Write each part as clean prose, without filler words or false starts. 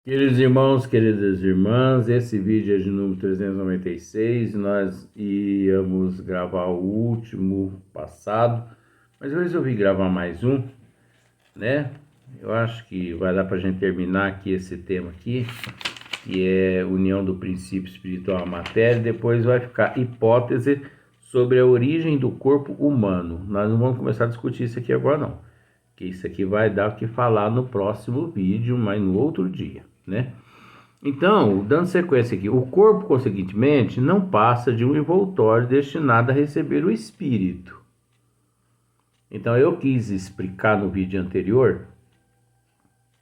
Queridos irmãos, queridas irmãs, esse vídeo é de número 396. Nós íamos gravar o último passado, mas eu resolvi gravar mais um, né? Eu acho que vai dar para a gente terminar aqui esse tema aqui, que é união do princípio espiritual à matéria. Depois vai ficar hipótese sobre a origem do corpo humano. Nós não vamos começar a discutir isso aqui agora não, que isso aqui vai dar o que falar no próximo vídeo, mas no outro dia, né? Então, dando sequência aqui, o corpo, consequentemente, não passa de um envoltório destinado a receber o espírito. Então, eu quis explicar no vídeo anterior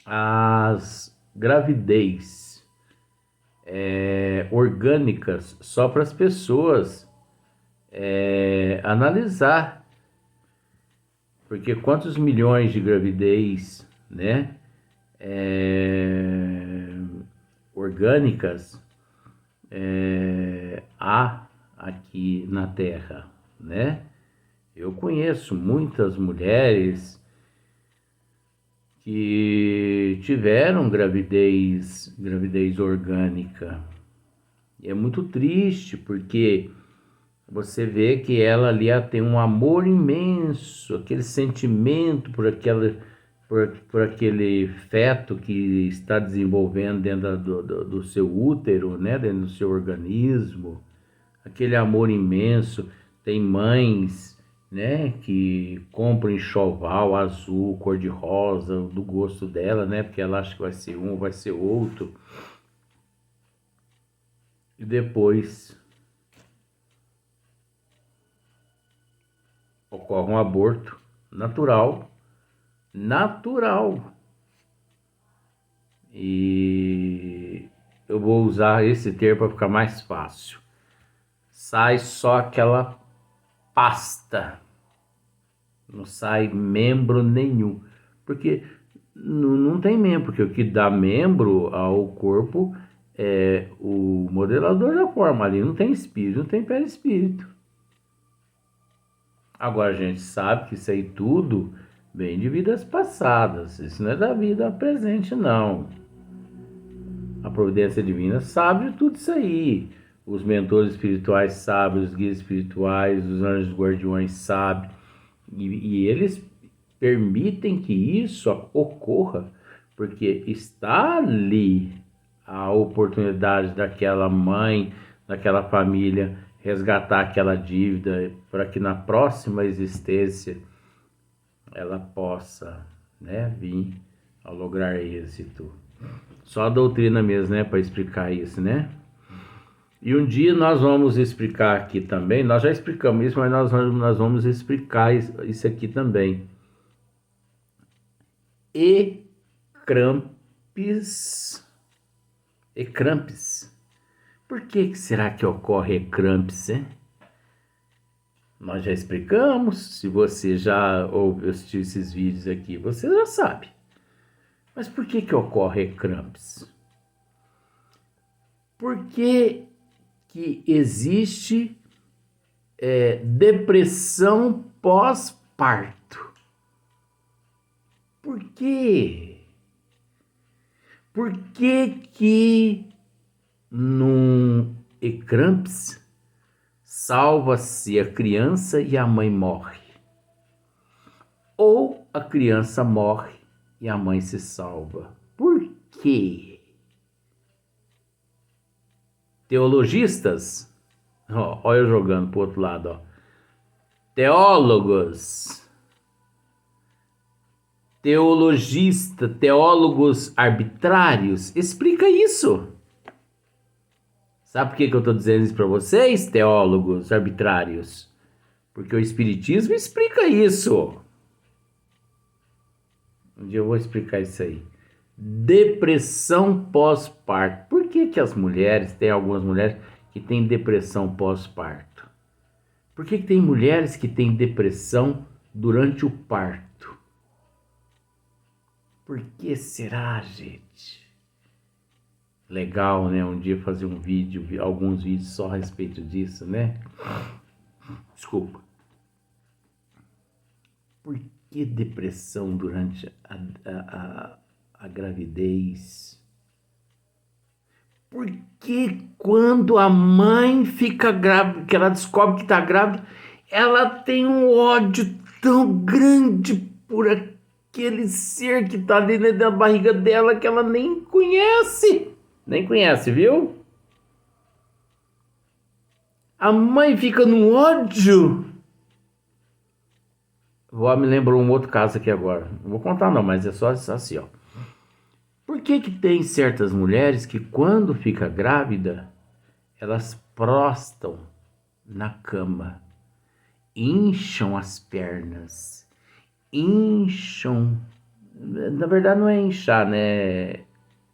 as gravidez orgânicas só para as pessoas analisar, porque quantos milhões de gravidez, né, orgânicas há aqui na Terra, né? Eu conheço muitas mulheres que tiveram gravidez orgânica. E é muito triste porque você vê que ela ali tem um amor imenso, aquele sentimento por aquele feto que está desenvolvendo dentro do seu útero, né? Dentro do seu organismo, aquele amor imenso. Tem mães, né, que compram enxoval azul, cor-de-rosa, do gosto dela, né, porque ela acha que vai ser um, vai ser outro. E depois ocorre um aborto natural. E eu vou usar esse termo para ficar mais fácil. Sai só aquela pasta, não sai membro nenhum, porque não tem membro, porque o que dá membro ao corpo é o modelador da forma, ali não tem espírito, não tem perispírito. Agora a gente sabe que isso aí tudo vem de vidas passadas, isso não é da vida presente não. A providência divina sabe de tudo isso aí. Os mentores espirituais sabem, os guias espirituais, os anjos guardiões sabem. E eles permitem que isso ocorra, porque está ali a oportunidade daquela mãe, daquela família, resgatar aquela dívida para que na próxima existência ela possa, né, vir a lograr êxito. Só a doutrina mesmo, né, para explicar isso, né? E um dia nós vamos explicar aqui também, nós já explicamos isso, mas nós vamos explicar isso aqui também. Ecrampes. Ecrampes. Por que será que ocorre ecrampes, hein? Nós já explicamos, se você já ouviu assistir esses vídeos aqui, você já sabe. Mas por que ocorre ecrampes? Porque que existe depressão pós-parto. Por quê? Por que num eclampse salva-se a criança e a mãe morre? Ou a criança morre e a mãe se salva? Por quê? Teologistas, olha eu jogando pro outro lado, ó. Teólogos arbitrários, explica isso. Sabe por que eu estou dizendo isso para vocês, teólogos arbitrários? Porque o Espiritismo explica isso. Um dia eu vou explicar isso aí. Depressão pós-parto. Por que as mulheres, tem algumas mulheres que têm depressão pós-parto? Por que tem mulheres que têm depressão durante o parto? Por que será, gente? Legal, né? Um dia fazer um vídeo, alguns vídeos só a respeito disso, né? Desculpa. Por que depressão durante a gravidez? Porque quando a mãe fica grávida, que ela descobre que está grávida, ela tem um ódio tão grande por aquele ser que está dentro da barriga dela que ela nem conhece. Nem conhece, viu? A mãe fica no ódio. Vó me lembrou um outro caso aqui agora. Não vou contar não, mas é só assim, ó. Por que que tem certas mulheres que quando fica grávida, elas prostam na cama, incham as pernas, incham, na verdade não é inchar, né?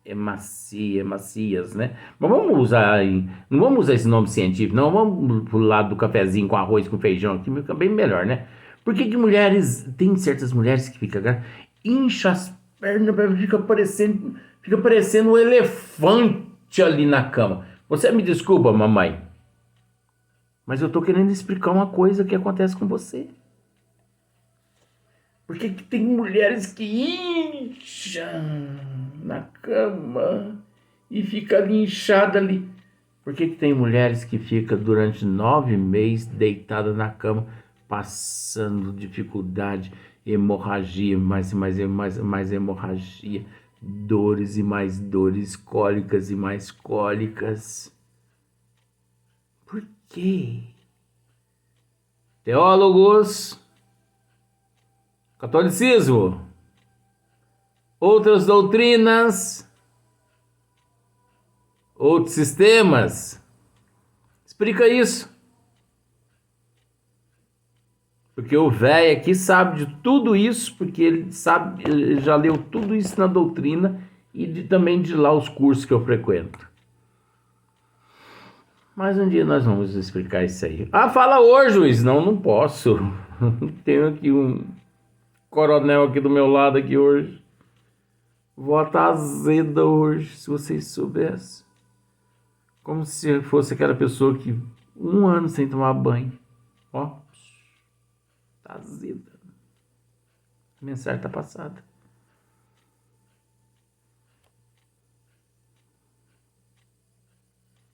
É macias, né? Mas vamos usar, não vamos usar esse nome científico, não, vamos pro lado do cafezinho com arroz, com feijão, que fica bem melhor, né? Por que que mulheres, tem certas mulheres que ficam grávidas, incha as pernas, fica parecendo um elefante ali na cama. Você me desculpa, mamãe, mas eu tô querendo explicar uma coisa que acontece com você. Por que que tem mulheres que incham na cama e fica ali inchada ali? Por que que tem mulheres que ficam durante 9 meses deitada na cama, passando dificuldade, hemorragia, mais hemorragia, dores e mais dores, cólicas e mais cólicas? Por quê? Teólogos, catolicismo, outras doutrinas, outros sistemas, explica isso. Porque o velho aqui sabe de tudo isso, porque ele sabe, ele já leu tudo isso na doutrina e também de lá os cursos que eu frequento. Mas um dia nós vamos explicar isso aí. Ah, fala hoje, juiz. Não, não posso. Tenho aqui um coronel aqui do meu lado aqui hoje. Vó tá azeda hoje, se vocês soubessem. Como se fosse aquela pessoa que 1 ano sem tomar banho. Ó, tá azeda. A mensagem tá passada.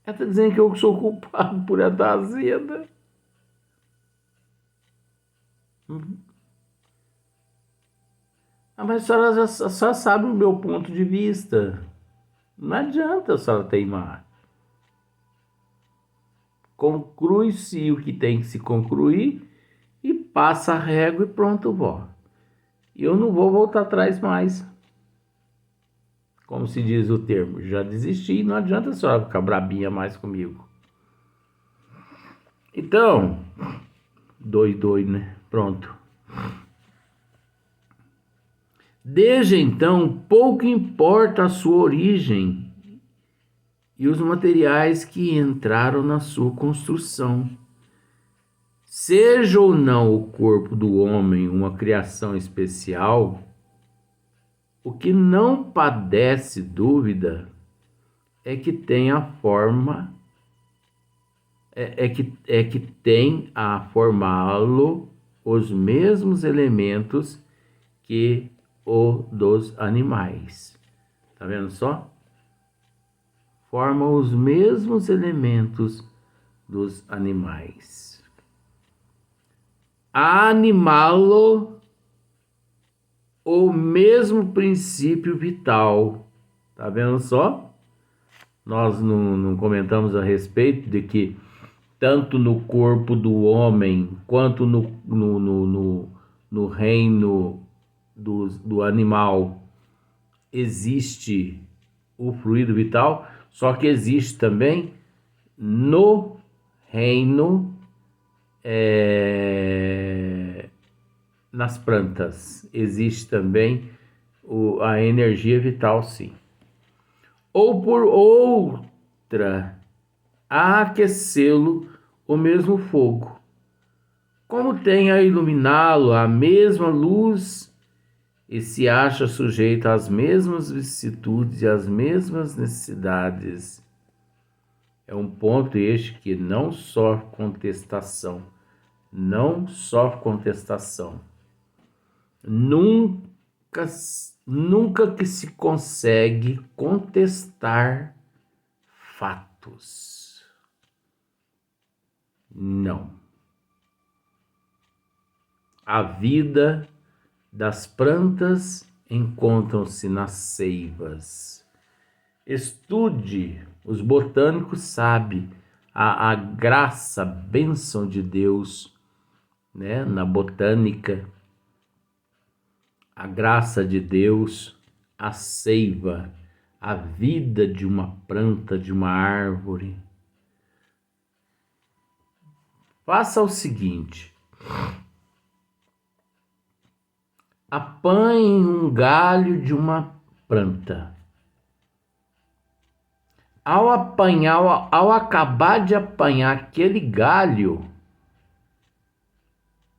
Ela tá dizendo que eu sou culpado por ela estar azeda. Ah, mas a senhora só sabe o meu ponto de vista. Não adianta a senhora teimar. Conclui-se o que tem que se concluir e passa a régua e pronto, vó. E eu não vou voltar atrás mais. Como se diz o termo, já desisti, não adianta a senhora ficar brabinha mais comigo. Então, doido, né? Pronto. Desde então, pouco importa a sua origem e os materiais que entraram na sua construção. Seja ou não o corpo do homem uma criação especial, o que não padece dúvida é que tem a forma, é que tem a formá-lo os mesmos elementos que o dos animais. Tá vendo só? Forma os mesmos elementos dos animais. Animá-lo o mesmo princípio vital. Tá vendo só? Nós não comentamos a respeito de que tanto no corpo do homem quanto no reino do animal existe o fluido vital, só que existe também no reino nas plantas. Existe também a energia vital, sim. Ou por outra, a aquecê-lo o mesmo fogo. Como tem a iluminá-lo a mesma luz e se acha sujeito às mesmas vicissitudes e às mesmas necessidades. É um ponto este que não sofre contestação. Não sofre contestação. Nunca que se consegue contestar fatos. Não. A vida das plantas encontram-se nas seivas. Estude, os botânicos sabem a graça, a bênção de Deus, né, na botânica, a graça de Deus, a seiva, a vida de uma planta, de uma árvore. Faça o seguinte: apanhe um galho de uma planta. Ao acabar de apanhar aquele galho,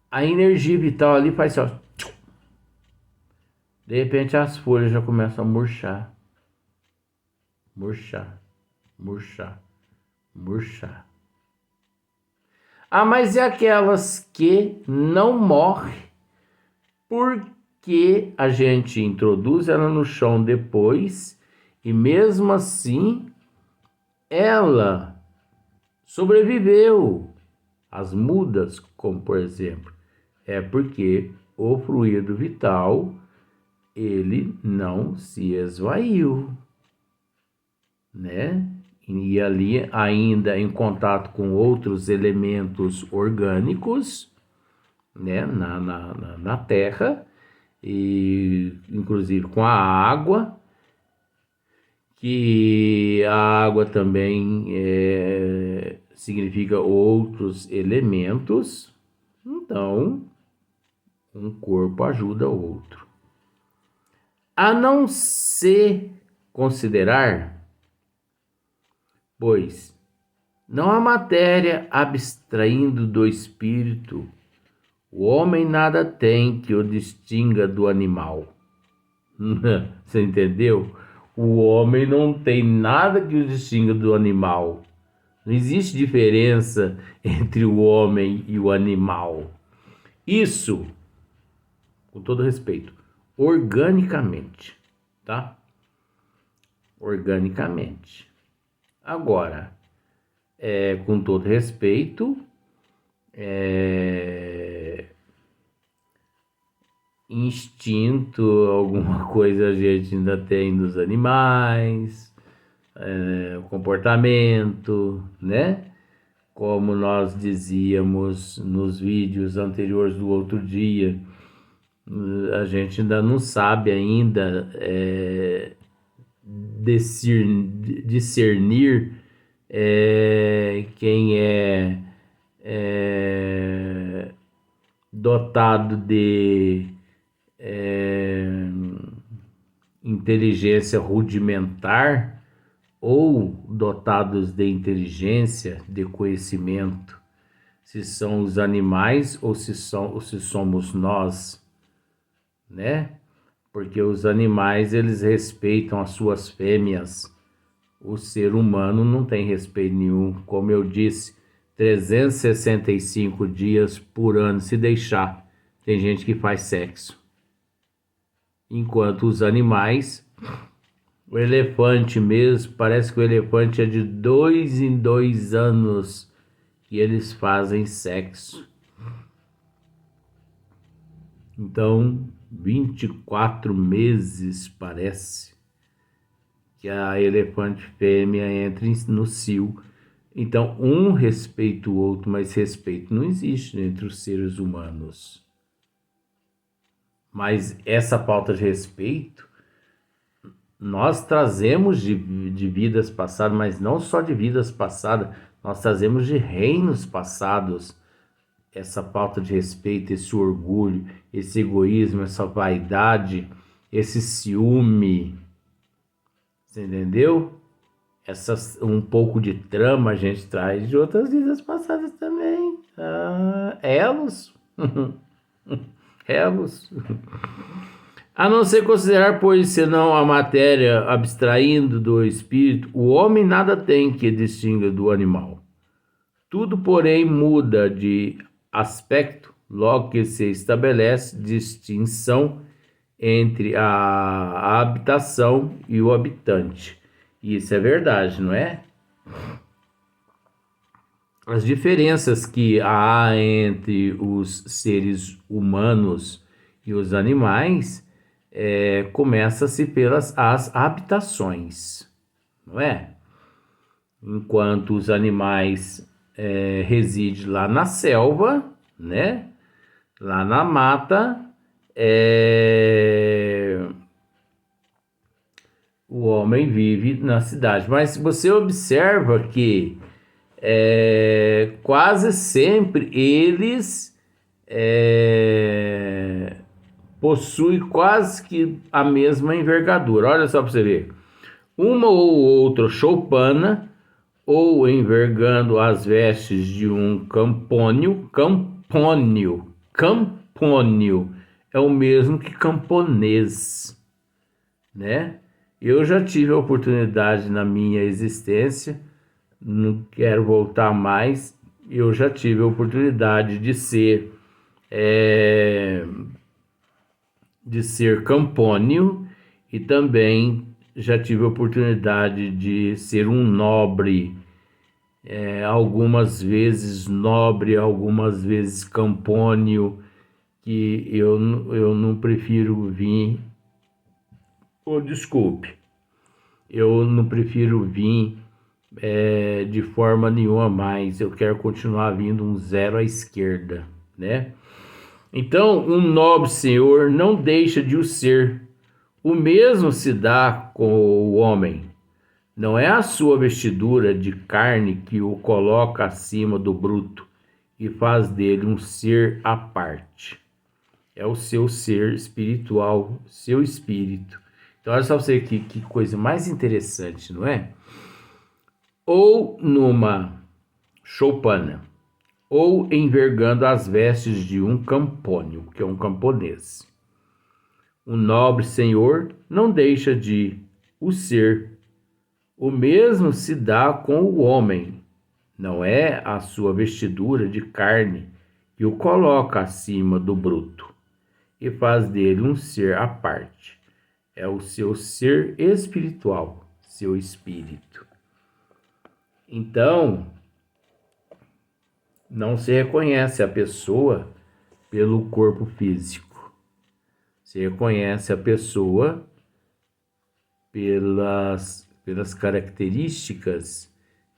a energia vital ali faz assim, ó. De repente as folhas já começam a murchar. Murchar, murchar, murchar. Ah, mas é aquelas que não morrem porque a gente introduz ela no chão depois e mesmo assim ela sobreviveu. As mudas, como por exemplo, é porque o fluido vital ele não se esvaiu, né? E ali ainda em contato com outros elementos orgânicos, né? Na terra, e inclusive com a água, que a água também significa outros elementos. Então, um corpo ajuda o outro. A não se considerar, pois não há matéria abstraindo do espírito, o homem nada tem que o distinga do animal. Você entendeu? O homem não tem nada que o distinga do animal. Não existe diferença entre o homem e o animal. Isso, com todo respeito, organicamente, tá? Organicamente. Agora, com todo respeito, instinto, alguma coisa a gente ainda tem dos animais, comportamento, né? Como nós dizíamos nos vídeos anteriores do outro dia, a gente ainda não sabe ainda discernir quem é dotado de inteligência rudimentar ou dotados de inteligência, de conhecimento, se são os animais ou se somos nós, né? Porque os animais, eles respeitam as suas fêmeas. O ser humano não tem respeito nenhum. Como eu disse, 365 dias por ano, se deixar. Tem gente que faz sexo. Enquanto os animais, o elefante mesmo, parece que o elefante é de 2 em 2 anos que eles fazem sexo. Então, 24 meses parece que a elefante fêmea entra no cio. Então, um respeita o outro, mas respeito não existe entre os seres humanos. Mas essa falta de respeito, nós trazemos de vidas passadas, mas não só de vidas passadas, nós trazemos de reinos passados. Essa falta de respeito, esse orgulho, esse egoísmo, essa vaidade, esse ciúme, você entendeu? Um pouco de trama a gente traz de outras vidas passadas também. Elos. Elos. A não ser considerar, pois, senão a matéria abstraindo do espírito, o homem nada tem que distinga do animal. Tudo, porém, muda de aspecto logo que se estabelece distinção entre a habitação e o habitante. Isso é verdade, não é? as diferenças que há entre os seres humanos e os animais começa-se pelas as habitações, não é? Enquanto os animais residem lá na selva, né? Lá na mata, o homem vive na cidade. Mas você observa que quase sempre eles possuem quase que a mesma envergadura. Olha só para você ver. Uma ou outra choupana, ou envergando as vestes de um campônio é o mesmo que camponês, né? Eu já tive a oportunidade na minha existência, não quero voltar mais, eu já tive a oportunidade é, de ser campônio e também já tive a oportunidade de ser um nobre, algumas vezes nobre, algumas vezes campônio, que eu não prefiro vir, desculpe, eu não prefiro vir de forma nenhuma mais, eu quero continuar vindo um zero à esquerda, né? Então, um nobre senhor não deixa de o ser. O mesmo se dá com o homem. Não é a sua vestidura de carne que o coloca acima do bruto e faz dele um ser à parte. É o seu ser espiritual, seu espírito. Então, olha só você que coisa mais interessante, não é? Ou numa choupana, ou envergando as vestes de um campônio, que é um camponês. O nobre senhor não deixa de o ser. O mesmo se dá com o homem. Não é a sua vestidura de carne que o coloca acima do bruto e faz dele um ser à parte. É o seu ser espiritual, seu espírito. Então, não se reconhece a pessoa pelo corpo físico. Se reconhece a pessoa pelas características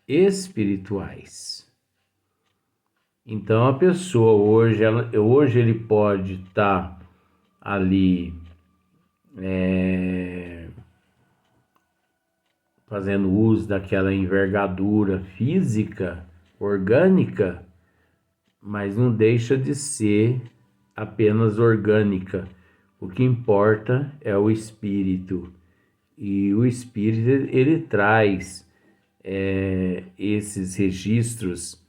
espirituais. Então a pessoa hoje ele pode estar ali fazendo uso daquela envergadura física, orgânica, mas não deixa de ser apenas orgânica. O que importa é o espírito. E o espírito ele traz esses registros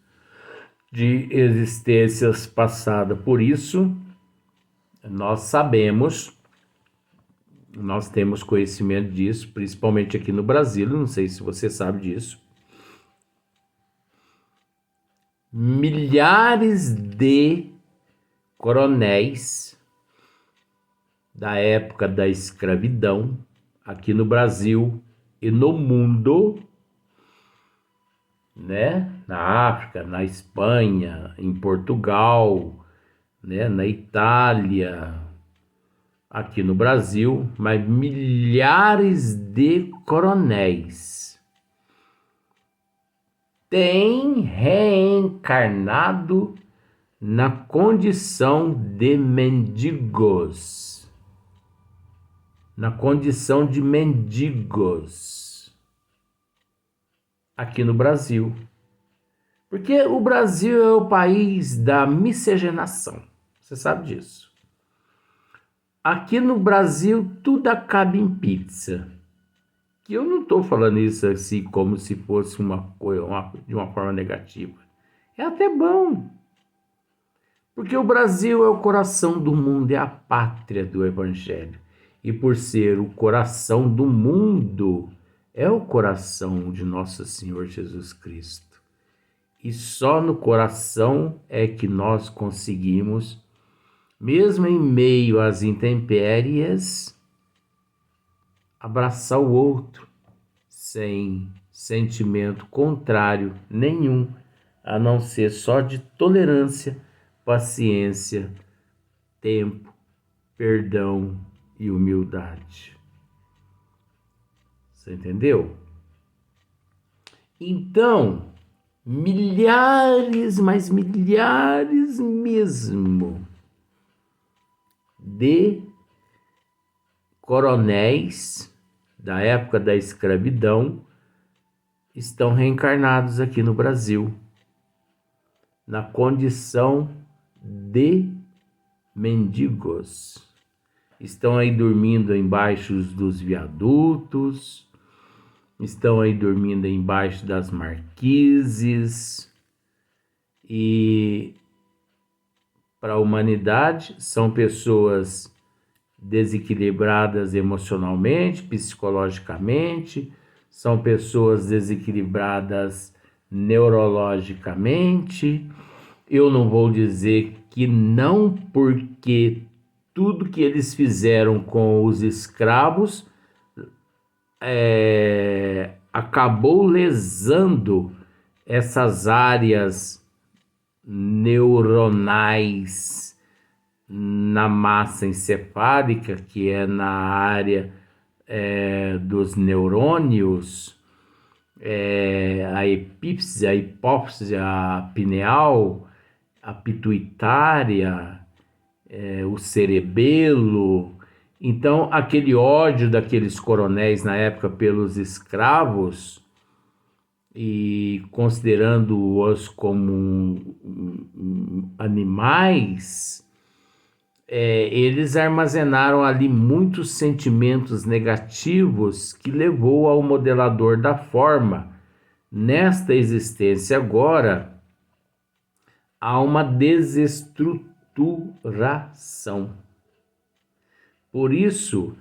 de existências passadas. Por isso, nós sabemos, nós temos conhecimento disso, principalmente aqui no Brasil, não sei se você sabe disso. Milhares de coronéis da época da escravidão aqui no Brasil e no mundo, né? Na África, na Espanha, em Portugal, né? Na Itália, aqui no Brasil, mas milhares de coronéis têm reencarnado na condição de mendigos. Na condição de mendigos aqui no Brasil. Porque o Brasil é o país da miscigenação. Você sabe disso. Aqui no Brasil tudo acaba em pizza. Que eu não estou falando isso assim como se fosse uma coisa de uma forma negativa. É até bom. Porque o Brasil é o coração do mundo, é a pátria do Evangelho. E por ser o coração do mundo, é o coração de nosso Senhor Jesus Cristo. E só no coração é que nós conseguimos, mesmo em meio às intempéries, abraçar o outro sem sentimento contrário nenhum a não ser só de tolerância, paciência, tempo, perdão e humildade. Você entendeu? Então, milhares, mas milhares mesmo, de coronéis da época da escravidão estão reencarnados aqui no Brasil, na condição de mendigos. Estão aí dormindo embaixo dos viadutos, estão aí dormindo embaixo das marquises, e para a humanidade são pessoas desequilibradas emocionalmente, psicologicamente, são pessoas desequilibradas neurologicamente. Eu não vou dizer que não, porque tudo que eles fizeram com os escravos acabou lesando essas áreas neuronais na massa encefálica, que é na área dos neurônios, a epífise, a hipófise, a pineal, a pituitária, o cerebelo. Então, aquele ódio daqueles coronéis na época pelos escravos, e considerando-os como animais, eles armazenaram ali muitos sentimentos negativos que levou ao modelador da forma, nesta existência agora, a uma desestruturação. Por isso,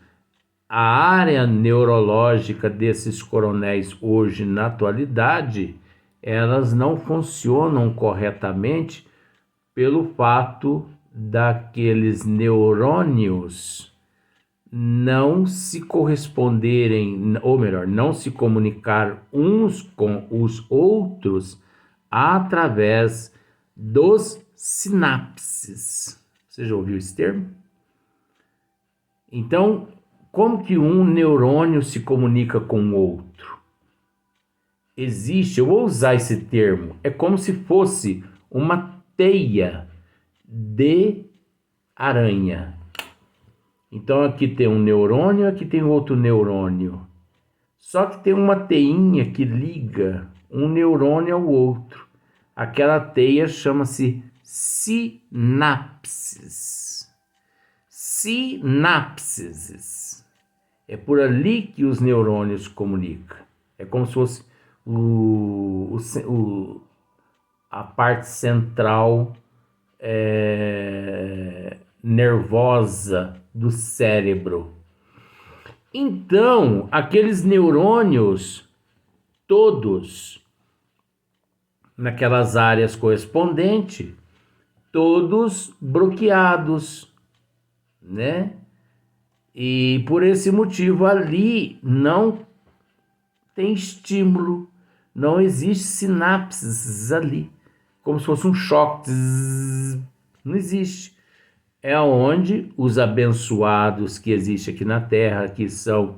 a área neurológica desses coronéis hoje, na atualidade, elas não funcionam corretamente pelo fato daqueles neurônios não se corresponderem, ou melhor, não se comunicar uns com os outros através dos sinapses. Você já ouviu esse termo? Então, como que um neurônio se comunica com o outro? Existe, eu vou usar esse termo, é como se fosse uma teia de aranha. Então aqui tem um neurônio, aqui tem outro neurônio. Só que tem uma teinha que liga um neurônio ao outro. Aquela teia chama-se sinapses. Sinapses. É por ali que os neurônios comunicam. É como se fosse a parte central nervosa do cérebro. Então, aqueles neurônios, todos naquelas áreas correspondentes, todos bloqueados, né? E por esse motivo ali não tem estímulo, não existe sinapses ali, como se fosse um choque, não existe. É onde os abençoados que existem aqui na Terra, que são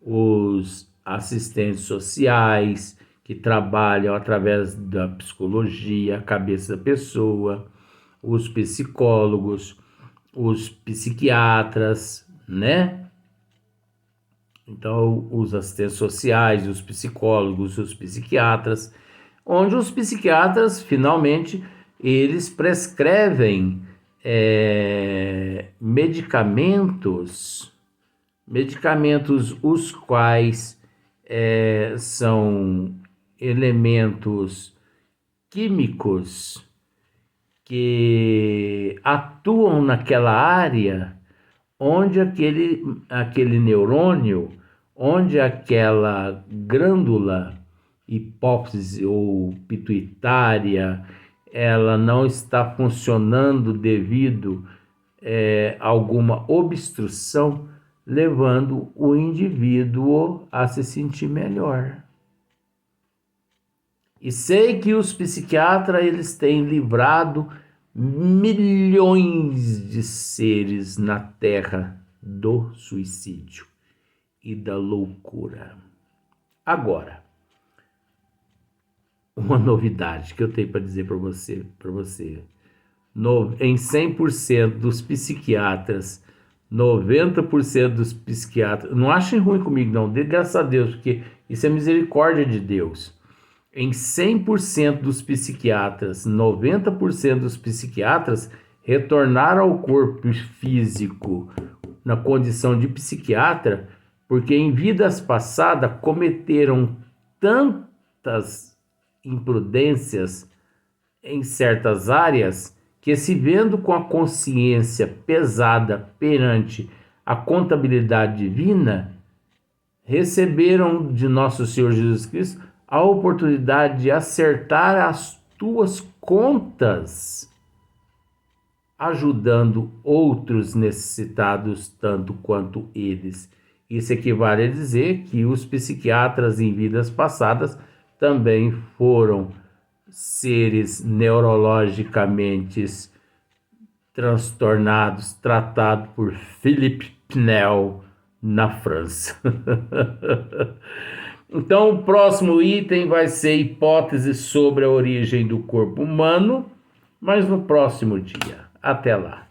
os assistentes sociais, que trabalham através da psicologia, a cabeça da pessoa, os psicólogos, os psiquiatras, né? Então, os assistentes sociais, os psicólogos, os psiquiatras, onde os psiquiatras, finalmente, eles prescrevem medicamentos os quais são elementos químicos que atuam naquela área onde aquele neurônio, onde aquela glândula hipófise ou pituitária, ela não está funcionando devido a alguma obstrução, levando o indivíduo a se sentir melhor. E sei que os psiquiatras eles têm livrado milhões de seres na Terra do suicídio e da loucura. Agora, uma novidade que eu tenho para dizer para você. Em 100% dos psiquiatras, 90% dos psiquiatras, não achem ruim comigo não, graças a Deus, porque isso é misericórdia de Deus. Em 100% dos psiquiatras, 90% dos psiquiatras retornaram ao corpo físico na condição de psiquiatra, porque em vidas passadas cometeram tantas imprudências em certas áreas que, se vendo com a consciência pesada perante a contabilidade divina, receberam de nosso Senhor Jesus Cristo a oportunidade de acertar as tuas contas, ajudando outros necessitados tanto quanto eles. Isso equivale a dizer que os psiquiatras em vidas passadas também foram seres neurologicamente transtornados, tratados por Philippe Pinel na França. Então, o próximo item vai ser hipóteses sobre a origem do corpo humano, mas no próximo dia. Até lá.